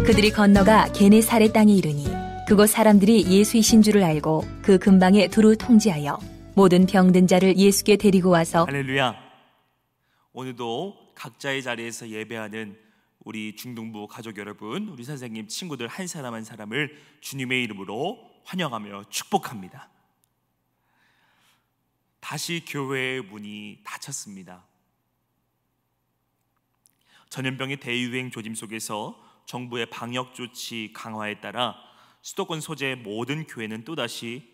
그들이 건너가 게네사렛 땅에 이르니 그곳 사람들이 예수이신 줄을 알고 그 근방에 두루 통지하여 모든 병든 자를 예수께 데리고 와서 할렐루야. 오늘도 각자의 자리에서 예배하는 우리 중등부 가족 여러분, 우리 선생님, 친구들 한 사람 한 사람을 주님의 이름으로 환영하며 축복합니다. 다시 교회의 문이 닫혔습니다. 전염병의 대유행 조짐 속에서 정부의 방역 조치 강화에 따라 수도권 소재의 모든 교회는 또다시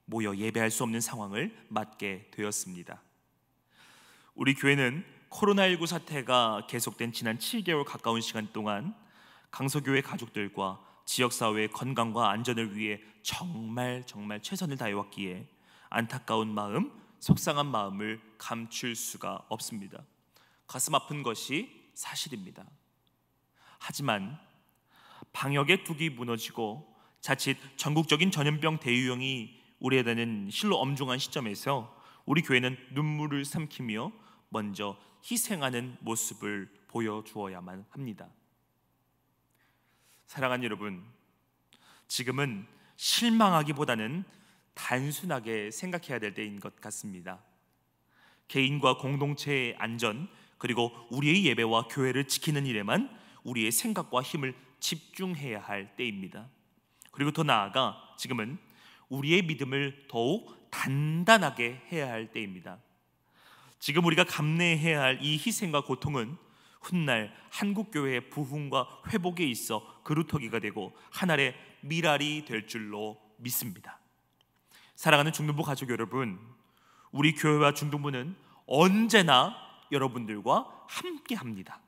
모여 예배할 수 없는 상황을 맞게 되었습니다. 우리 교회는 코로나19 사태가 계속된 지난 7개월 가까운 시간 동안 강서교회 가족들과 지역사회의 건강과 안전을 위해 정말 최선을 다해왔기에 안타까운 마음, 속상한 마음을 감출 수가 없습니다. 가슴 아픈 것이 사실입니다. 하지만 방역의 둑이 무너지고 자칫 전국적인 전염병 대유행이 우려되는 실로 엄중한 시점에서 우리 교회는 눈물을 삼키며 먼저 희생하는 모습을 보여주어야만 합니다. 사랑하는 여러분, 지금은 실망하기보다는 단순하게 생각해야 될 때인 것 같습니다. 개인과 공동체의 안전, 그리고 우리의 예배와 교회를 지키는 일에만 우리의 생각과 힘을 집중해야 할 때입니다. 그리고 더 나아가 지금은 우리의 믿음을 더욱 단단하게 해야 할 때입니다. 지금 우리가 감내해야 할 이 희생과 고통은 훗날 한국교회의 부흥과 회복에 있어 그루터기가 되고 하늘의 미랄이 될 줄로 믿습니다. 사랑하는 중등부 가족 여러분, 우리 교회와 중등부는 언제나 여러분들과 함께합니다.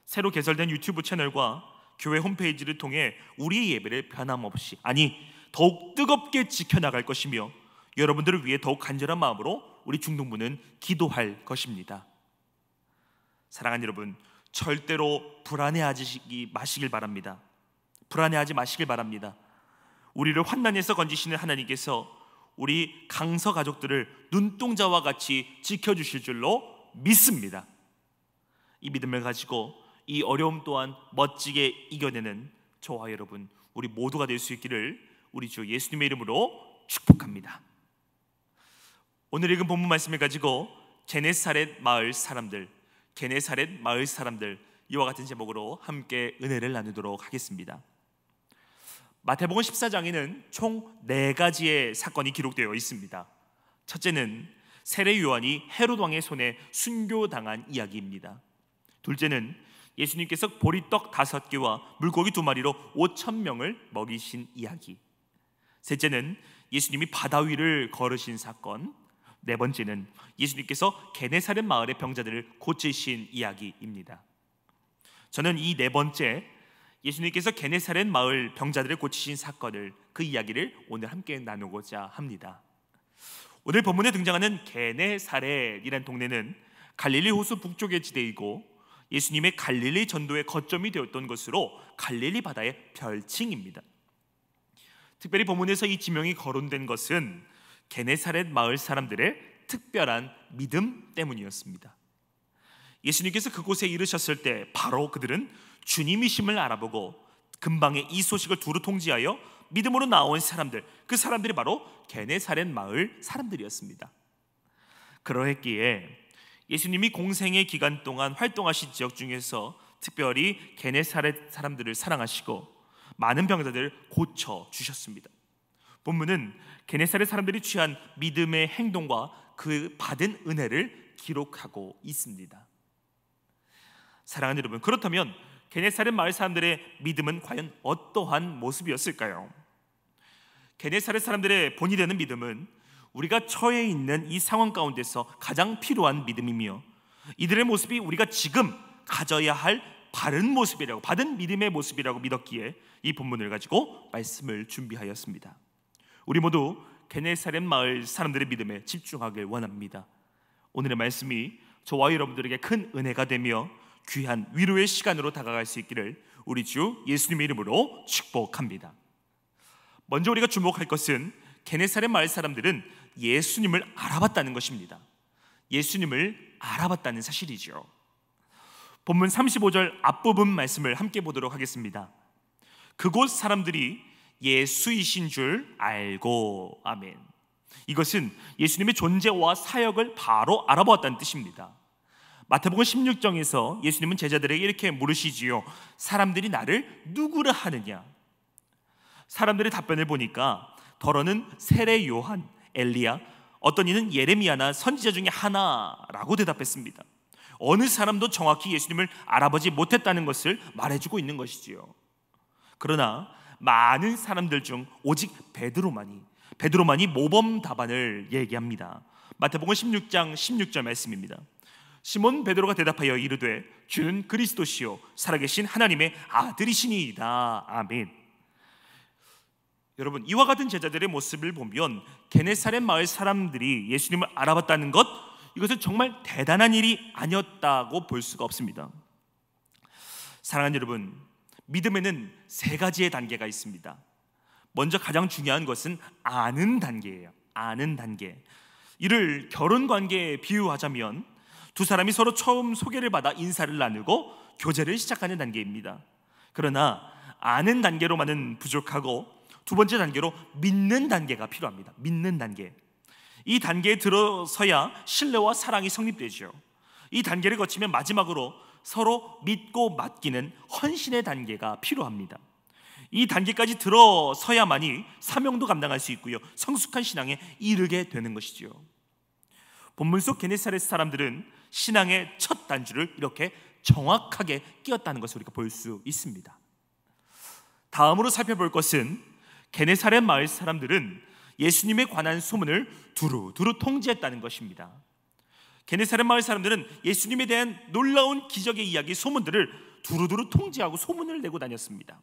새로 개설된 유튜브 채널과 교회 홈페이지를 통해 우리의 예배를 변함없이, 아니 더욱 뜨겁게 지켜나갈 것이며 여러분들을 위해 더욱 간절한 마음으로 우리 중등부는 기도할 것입니다. 사랑하는 여러분, 절대로 불안해하지 마시길 바랍니다. 불안해하지 마시길 바랍니다. 우리를 환난에서 건지시는 하나님께서 우리 강서 가족들을 눈동자와 같이 지켜주실 줄로 믿습니다. 이 믿음을 가지고 이 어려움 또한 멋지게 이겨내는 저와 여러분, 우리 모두가 될 수 있기를 우리 주 예수님의 이름으로 축복합니다. 오늘 읽은 본문 말씀을 가지고 게네사렛 마을 사람들, 게네사렛 마을 사람들, 이와 같은 제목으로 함께 은혜를 나누도록 하겠습니다. 마태복음 14장에는 총 4가지의 사건이 기록되어 있습니다. 첫째는 세례 요한이 헤롯 왕의 손에 순교당한 이야기입니다. 둘째는 예수님께서 보리떡 5개와 물고기 2마리로 5,000명을 먹이신 이야기. 셋째는 예수님이 바다 위를 걸으신 사건. 네 번째는 예수님께서 게네사렛 마을의 병자들을 고치신 이야기입니다. 저는 이 네 번째, 예수님께서 게네사렛 마을 병자들을 고치신 사건을, 그 이야기를 오늘 함께 나누고자 합니다. 오늘 본문에 등장하는 게네사렛이라는 동네는 갈릴리 호수 북쪽의 지대이고 예수님의 갈릴리 전도의 거점이 되었던 것으로 갈릴리 바다의 별칭입니다. 특별히 본문에서 이 지명이 거론된 것은 게네사렛 마을 사람들의 특별한 믿음 때문이었습니다. 예수님께서 그곳에 이르셨을 때 바로 그들은 주님이심을 알아보고 근방에 이 소식을 두루 통지하여 믿음으로 나온 사람들, 그 사람들이 바로 게네사렛 마을 사람들이었습니다. 그러했기에 예수님이 공생의 기간 동안 활동하신 지역 중에서 특별히 게네사렛 사람들을 사랑하시고 많은 병자들을 고쳐주셨습니다. 본문은 게네사렛 사람들이 취한 믿음의 행동과 그 받은 은혜를 기록하고 있습니다. 사랑하는 여러분, 그렇다면 게네사렛 마을 사람들의 믿음은 과연 어떠한 모습이었을까요? 게네사렛 사람들의 본이 되는 믿음은 우리가 처해 있는 이 상황 가운데서 가장 필요한 믿음이며 이들의 모습이 우리가 지금 가져야 할 바른 모습이라고, 바른 믿음의 모습이라고 믿었기에 이 본문을 가지고 말씀을 준비하였습니다. 우리 모두 게네사렛 마을 사람들의 믿음에 집중하길 원합니다. 오늘의 말씀이 저와 여러분들에게 큰 은혜가 되며 귀한 위로의 시간으로 다가갈 수 있기를 우리 주 예수님의 이름으로 축복합니다. 먼저 우리가 주목할 것은 게네사렛 마을 사람들은 예수님을 알아봤다는 것입니다. 예수님을 알아봤다는 사실이죠. 본문 35절 앞부분 말씀을 함께 보도록 하겠습니다. 그곳 사람들이 예수이신 줄 알고. 아멘. 이것은 예수님의 존재와 사역을 바로 알아보았다는 뜻입니다. 마태복음 16장에서 예수님은 제자들에게 이렇게 물으시지요. 사람들이 나를 누구라 하느냐? 사람들의 답변을 보니까 더러는 세례 요한, 엘리야, 어떤 이는 예레미야나 선지자 중에 하나라고 대답했습니다. 어느 사람도 정확히 예수님을 알아보지 못했다는 것을 말해주고 있는 것이지요. 그러나 많은 사람들 중 오직 베드로만이 모범 답안을 얘기합니다. 마태복음 16장 16절 말씀입니다. 시몬 베드로가 대답하여 이르되 주는 그리스도시요 살아계신 하나님의 아들이시니이다. 아멘. 여러분, 이와 같은 제자들의 모습을 보면 게네사렛 마을 사람들이 예수님을 알아봤다는 것, 이것은 정말 대단한 일이 아니었다고 볼 수가 없습니다. 사랑하는 여러분, 믿음에는 세 가지의 단계가 있습니다. 먼저 가장 중요한 것은 아는 단계예요. 아는 단계. 이를 결혼 관계에 비유하자면 두 사람이 서로 처음 소개를 받아 인사를 나누고 교제를 시작하는 단계입니다. 그러나 아는 단계로만은 부족하고 두 번째 단계로 믿는 단계가 필요합니다. 믿는 단계. 이 단계에 들어서야 신뢰와 사랑이 성립되죠. 이 단계를 거치면 마지막으로 서로 믿고 맡기는 헌신의 단계가 필요합니다. 이 단계까지 들어서야만이 사명도 감당할 수 있고요, 성숙한 신앙에 이르게 되는 것이죠. 본문 속 게네사렛 사람들은 신앙의 첫 단추를 이렇게 정확하게 끼었다는 것을 우리가 볼 수 있습니다. 다음으로 살펴볼 것은 게네사렛 마을 사람들은 예수님에 관한 소문을 두루두루 통지했다는 것입니다. 게네사렛 마을 사람들은 예수님에 대한 놀라운 기적의 이야기, 소문들을 두루두루 통지하고 소문을 내고 다녔습니다.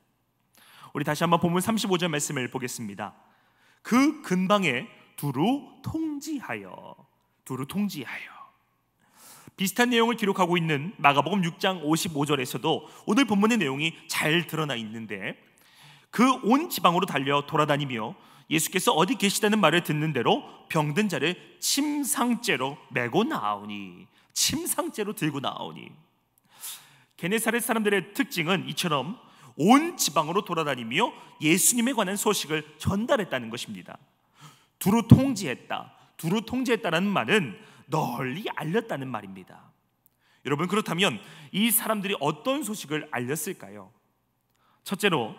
우리 다시 한번 본문 35절 말씀을 보겠습니다. 그 근방에 두루 통지하여. 비슷한 내용을 기록하고 있는 마가복음 6장 55절에서도 오늘 본문의 내용이 잘 드러나 있는데, 그 온 지방으로 달려 돌아다니며 예수께서 어디 계시다는 말을 듣는 대로 병든 자를 침상째로 메고 나오니, 침상째로 들고 나오니. 게네사렛 사람들의 특징은 이처럼 온 지방으로 돌아다니며 예수님에 관한 소식을 전달했다는 것입니다. 두루 통지했다라는 말은 널리 알렸다는 말입니다. 여러분, 그렇다면 이 사람들이 어떤 소식을 알렸을까요? 첫째로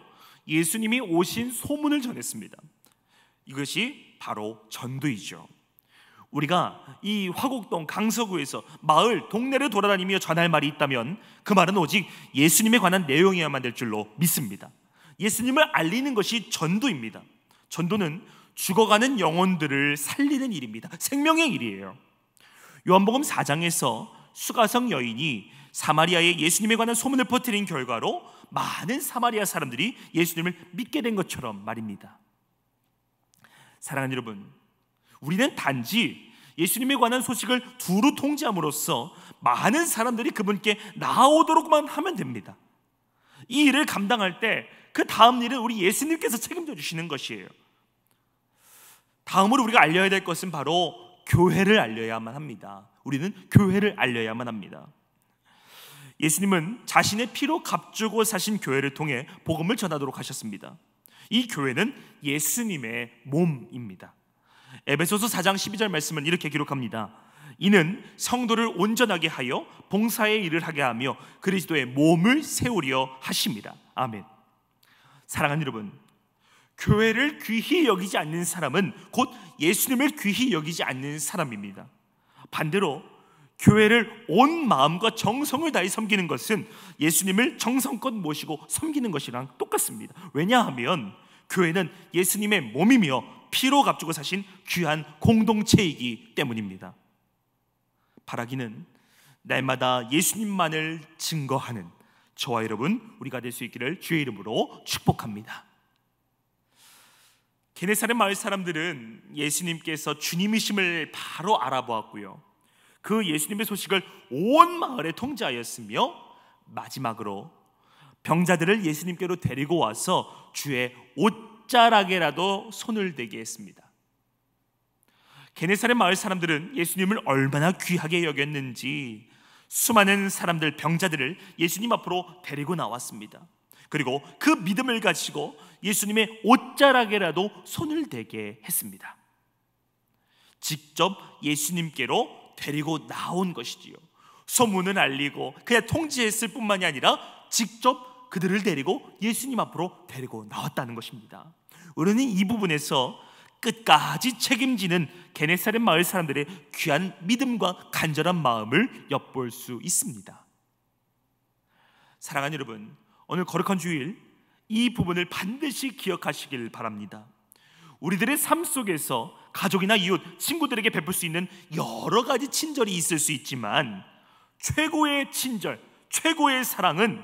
예수님이 오신 소문을 전했습니다. 이것이 바로 전도이죠. 우리가 이 화곡동 강서구에서 마을 동네를 돌아다니며 전할 말이 있다면 그 말은 오직 예수님에 관한 내용이어야만 될 줄로 믿습니다. 예수님을 알리는 것이 전도입니다. 전도는 죽어가는 영혼들을 살리는 일입니다. 생명의 일이에요. 요한복음 4장에서 수가성 여인이 사마리아에 예수님에 관한 소문을 퍼뜨린 결과로 많은 사마리아 사람들이 예수님을 믿게 된 것처럼 말입니다. 사랑하는 여러분, 우리는 단지 예수님에 관한 소식을 두루 통지함으로써 많은 사람들이 그분께 나아오도록만 하면 됩니다. 이 일을 감당할 때 그 다음 일은 우리 예수님께서 책임져 주시는 것이에요. 다음으로 우리가 알려야 될 것은 바로 교회를 알려야만 합니다. 우리는 교회를 알려야만 합니다. 예수님은 자신의 피로 값주고 사신 교회를 통해 복음을 전하도록 하셨습니다. 이 교회는 예수님의 몸입니다. 에베소서 4장 12절 말씀은 이렇게 기록합니다. 이는 성도를 온전하게 하여 봉사의 일을 하게 하며 그리스도의 몸을 세우려 하십니다. 아멘. 사랑하는 여러분, 교회를 귀히 여기지 않는 사람은 곧 예수님을 귀히 여기지 않는 사람입니다. 반대로 교회를 온 마음과 정성을 다해 섬기는 것은 예수님을 정성껏 모시고 섬기는 것이랑 똑같습니다. 왜냐하면 교회는 예수님의 몸이며 피로 값주고 사신 귀한 공동체이기 때문입니다. 바라기는 날마다 예수님만을 증거하는 저와 여러분, 우리가 될 수 있기를 주의 이름으로 축복합니다. 게네사렛 마을 사람들은 예수님께서 주님이심을 바로 알아보았고요, 그 예수님의 소식을 온 마을에 통지하였으며 마지막으로 병자들을 예수님께로 데리고 와서 주의 옷자락에라도 손을 대게 했습니다. 게네사렛 마을 사람들은 예수님을 얼마나 귀하게 여겼는지 수많은 사람들, 병자들을 예수님 앞으로 데리고 나왔습니다. 그리고 그 믿음을 가지고 예수님의 옷자락에라도 손을 대게 했습니다. 직접 예수님께로 데리고 나온 것이지요. 소문을 알리고 그냥 통지했을 뿐만이 아니라 직접 그들을 데리고 예수님 앞으로 데리고 나왔다는 것입니다. 우리는 이 부분에서 끝까지 책임지는 게네사렛 마을 사람들의 귀한 믿음과 간절한 마음을 엿볼 수 있습니다. 사랑하는 여러분, 오늘 거룩한 주일 이 부분을 반드시 기억하시길 바랍니다. 우리들의 삶 속에서 가족이나 이웃, 친구들에게 베풀 수 있는 여러 가지 친절이 있을 수 있지만 최고의 친절, 최고의 사랑은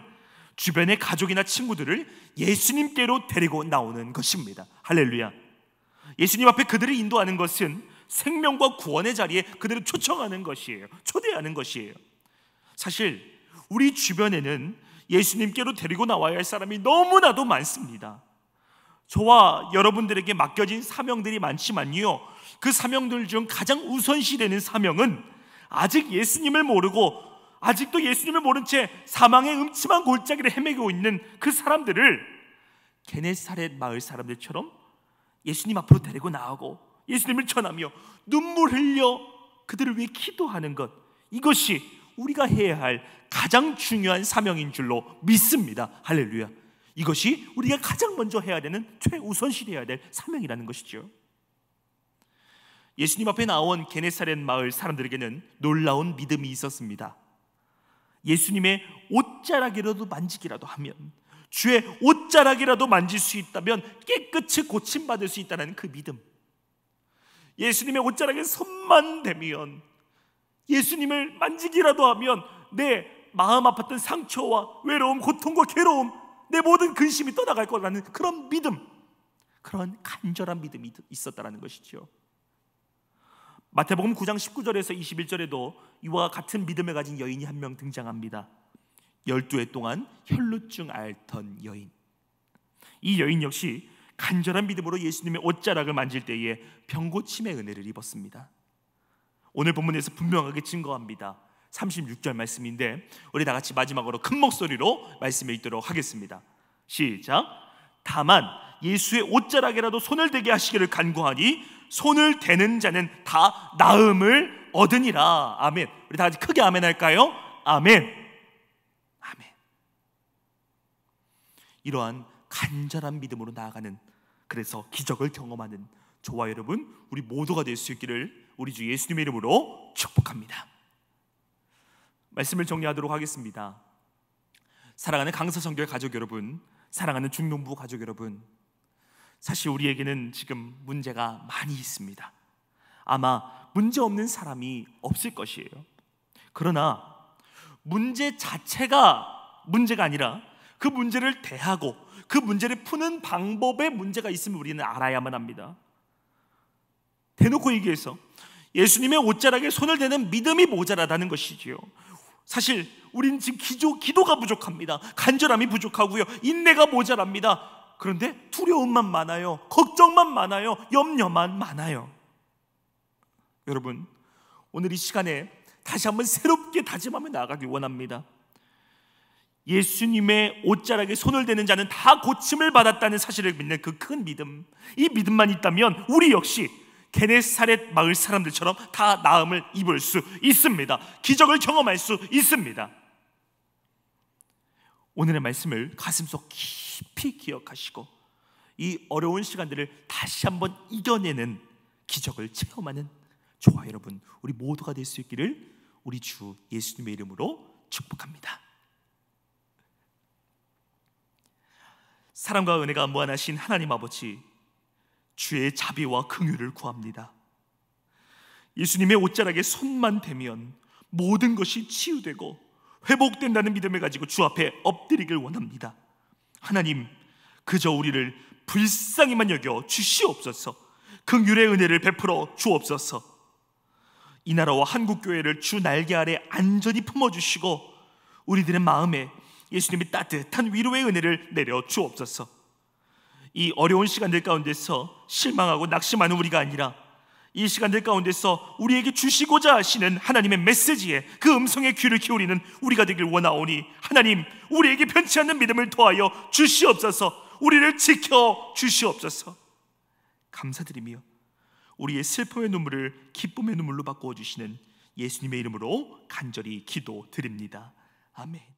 주변의 가족이나 친구들을 예수님께로 데리고 나오는 것입니다. 할렐루야. 예수님 앞에 그들을 인도하는 것은 생명과 구원의 자리에 그들을 초청하는 것이에요. 초대하는 것이에요. 사실 우리 주변에는 예수님께로 데리고 나와야 할 사람이 너무나도 많습니다. 저와 여러분들에게 맡겨진 사명들이 많지만요, 그 사명들 중 가장 우선시되는 사명은 아직 예수님을 모르고 아직도 예수님을 모른 채 사망의 음침한 골짜기를 헤매고 있는 그 사람들을 게네사렛 마을 사람들처럼 예수님 앞으로 데리고 나오고 예수님을 전하며 눈물 흘려 그들을 위해 기도하는 것, 이것이 우리가 해야 할 가장 중요한 사명인 줄로 믿습니다. 할렐루야. 이것이 우리가 가장 먼저 해야 되는, 최우선시해야 될 사명이라는 것이죠. 예수님 앞에 나온 게네사렛 마을 사람들에게는 놀라운 믿음이 있었습니다. 예수님의 옷자락이라도 만지기라도 하면, 주의 옷자락이라도 만질 수 있다면 깨끗이 고침받을 수 있다는 그 믿음, 예수님의 옷자락에 손만 대면, 예수님을 만지기라도 하면 내 마음 아팠던 상처와 외로움, 고통과 괴로움, 내 모든 근심이 떠나갈 거라는 그런 믿음, 그런 간절한 믿음이 있었다는 것이죠. 마태복음 9장 19절에서 21절에도 이와 같은 믿음을 가진 여인이 한 명 등장합니다. 12해 동안 혈루증 앓던 여인. 이 여인 역시 간절한 믿음으로 예수님의 옷자락을 만질 때에 병고침의 은혜를 입었습니다. 오늘 본문에서 분명하게 증거합니다. 36절 말씀인데 우리 다 같이 마지막으로 큰 목소리로 말씀을 읽도록 하겠습니다. 시작. 다만 예수의 옷자락에라도 손을 대게 하시기를 간구하니 손을 대는 자는 다 나음을 얻으니라. 아멘. 우리 다 같이 크게 아멘 할까요? 아멘. 아멘. 이러한 간절한 믿음으로 나아가는, 그래서 기적을 경험하는 저와 여러분, 우리 모두가 될 수 있기를 우리 주 예수님의 이름으로 축복합니다. 말씀을 정리하도록 하겠습니다. 사랑하는 강서선교회 가족 여러분, 사랑하는 중동부 가족 여러분, 사실 우리에게는 지금 문제가 많이 있습니다. 아마 문제 없는 사람이 없을 것이에요. 그러나 문제 자체가 문제가 아니라 그 문제를 대하고 그 문제를 푸는 방법에 문제가 있음을 우리는 알아야만 합니다. 대놓고 얘기해서 예수님의 옷자락에 손을 대는 믿음이 모자라다는 것이지요. 사실 우리는 지금 기도가 부족합니다. 간절함이 부족하고요, 인내가 모자랍니다. 그런데 두려움만 많아요. 걱정만 많아요. 염려만 많아요. 여러분, 오늘 이 시간에 다시 한번 새롭게 다짐하며 나아가길 원합니다. 예수님의 옷자락에 손을 대는 자는 다 고침을 받았다는 사실을 믿는 그 큰 믿음, 이 믿음만 있다면 우리 역시 게네사렛 마을 사람들처럼 다 나음을 입을 수 있습니다. 기적을 경험할 수 있습니다. 오늘의 말씀을 가슴속 깊이 기억하시고 이 어려운 시간들을 다시 한번 이겨내는 기적을 체험하는 저와 여러분, 우리 모두가 될 수 있기를 우리 주 예수님의 이름으로 축복합니다. 사랑과 은혜가 무한하신 하나님 아버지, 주의 자비와 긍휼을 구합니다. 예수님의 옷자락에 손만 대면 모든 것이 치유되고 회복된다는 믿음을 가지고 주 앞에 엎드리길 원합니다. 하나님, 그저 우리를 불쌍히만 여겨 주시옵소서. 긍휼의 은혜를 베풀어 주옵소서. 이 나라와 한국교회를 주 날개 아래 안전히 품어주시고 우리들의 마음에 예수님의 따뜻한 위로의 은혜를 내려 주옵소서. 이 어려운 시간들 가운데서 실망하고 낙심하는 우리가 아니라 이 시간들 가운데서 우리에게 주시고자 하시는 하나님의 메시지에 그 음성에 귀를 기울이는 우리가 되길 원하오니 하나님, 우리에게 변치 않는 믿음을 더하여 주시옵소서. 우리를 지켜 주시옵소서. 감사드리며 우리의 슬픔의 눈물을 기쁨의 눈물로 바꾸어 주시는 예수님의 이름으로 간절히 기도드립니다. 아멘.